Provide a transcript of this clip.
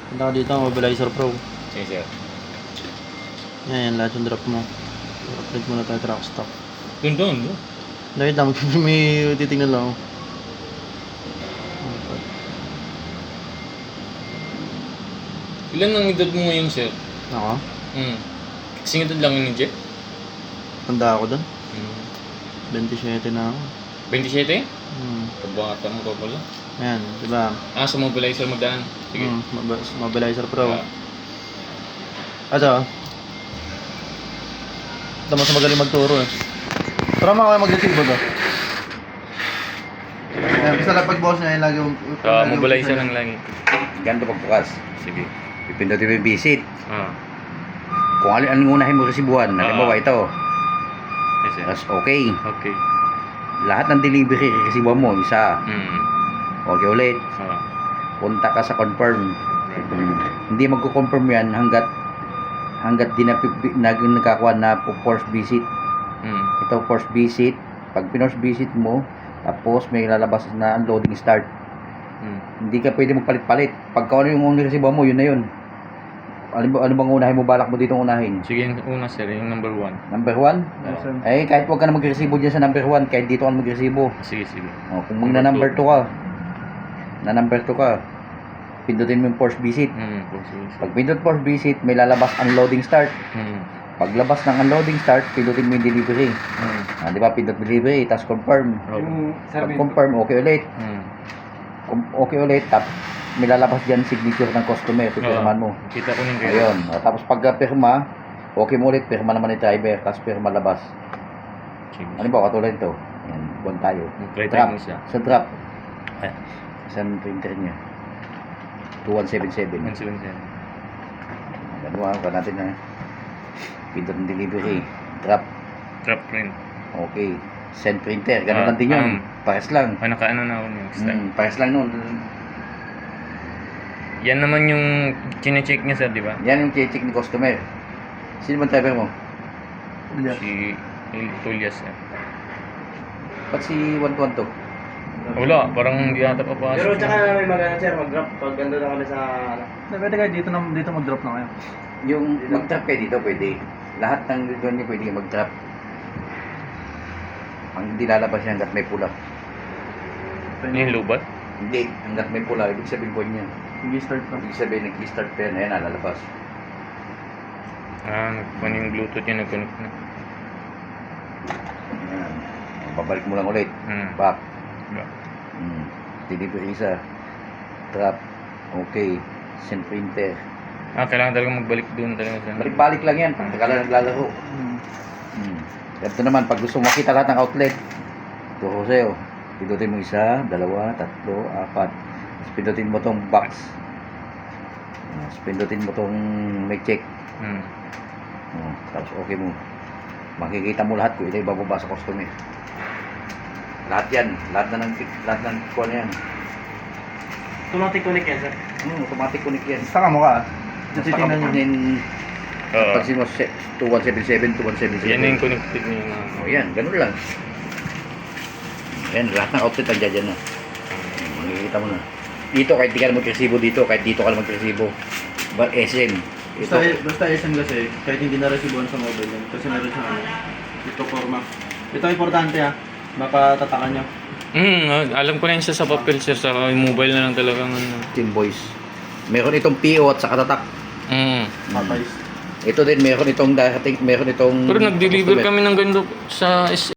Punta ka dito, Mobilizer Pro. Sige, sir. Yan, lahat yung drop mo. Print muna tayo truck stock. Doon. Dahil lang, may titingnan lang. Ilan ang edad mo ngayon, sir? Ako? Kasing edad lang yun ni Jeff? Tanda ako doon. 27 na ako. 27? Hmm. Kabata mo ka pala. Ayan, diba? Sa mobilizer mo daan. Sige. Mobilizer Pro. Ah. Ito. Ito mas magaling magturo eh. Tara mga kayo mag-resibo to. Ayan, basta lang pag-boss niya, lagi yung... Mobilizer lang lagi. Ganito pagbukas. Sige. Pipindutin mo yung visit. Ah. Kung anong unahin mo resibuhan. Halimbawa ito. Yes, sir. Tapos okay. Okay. Lahat ng delivery resibuhan mo. Isa. Okay ulit. Ah. Punta ka sa confirm. Hindi magko-confirm yan hanggat di nagkakakuha na force visit. Ito force visit. Pag pinorce visit mo, tapos may lalabas na unloading start. Hindi ka pwede magpalit-palit. Pagka ano yung unang resibo mo, yun na yun. Ano bang unahin mo? Balak mo dito unahin? Sige, yung una, sir. Yung number 1. Number 1? Eh, kahit huwag ka na mag-resibo dyan sa number 1, kahit dito ka na mag-resibo. Sige. O, kung na number 2 ka, pindutin mo yung force visit. Sige. Pag pindot force visit, may lalabas unloading start. Paglabas ng unloading start, pindutin mo yung delivery. Di ba? Pindot delivery, tapos confirm. Pag confirm, okay ulit. Okay ulit, tapos may lalabas dyan signature ng customer, pipirmahan mo. Kita ko yung Ayun. Tapos pag pirma, okay mo ulit, pirma naman ni driver, tapos pirma labas. Ano ba, katulad ito? Ayan, buwan tayo. Try Drop. mo siya. Sa drop. Saan printer niya? 2177. 177. Gano'n ka natin na. Pindot ng delivery. Drop. Drop print. Okay. Send printer. Gano'n lang din yun. Pares lang. Nakaano na ako next time. Pares lang nun. Yan naman yung chine-check niya, sir, di ba? Yan yung check ni customer. Sino bang driver mo? Si Tulias, sir. Ba't si 112? Wala, parang hindi ata papasok. Pero tsaka may magana sir, mag-drop pag ganda na kami sa Pwede kayo dito mag-drop na kayo. Yung mag-drop kayo dito, pwede. Lahat ng dito niya pwede mag-drop. Ang hindi lalabas niya hanggat may pula. Yung lubat? Hindi, hanggat may pula. Ibig sabihin ko niya. Sige, start pa. Ibig sabihin, nag-start pa yan. Ayan, lalabas. Nagpan yung Bluetooth yung nag-connect na. Ayan. Babalik mo lang ulit. Back. Delivery isa. Drop. Okay. Send printer. Kailangan talaga magbalik doon talaga, sir. Balik-balik lang yan. Pag ka lang naglalaro. Ito naman, pag gusto mo makita lahat ng outlet, turo sa'yo. Pindutin mo isa, dalawa, tatlo, apat. Tapos pindutin mo tong box. Tapos pindutin mo tong may check. Tapos okay mo. Makikita mo lahat kung ito yung bababa sa customer. Lahat yan. Lahat ng kuha na yan. automatic connect yan sir. Automatic connect yan. Saka mo ka. Basta Titingnan nyo. Oo. Pansin mo, 2177, 2177. Yan yung connected niya. Yan, ganun lang. Yan, lahat ng outlet ang dyan na. Makikita mo na. Dito, kahit di ka na mag-resibo dito, kahit dito ka na mag-resibo. But SM. Basta SM kasi, kahit hindi na-resibuhan sa mobile yan. Kasi meron siya ito forma. Ito importante baka tatakan nyo. Alam ko na yun siya sa papel, sir. Sa mobile na lang talagang Team Boys. Meron itong PO at saka tatak. Papayos. Ito din, meron itong Pero nag-deliver kami ng ganito sa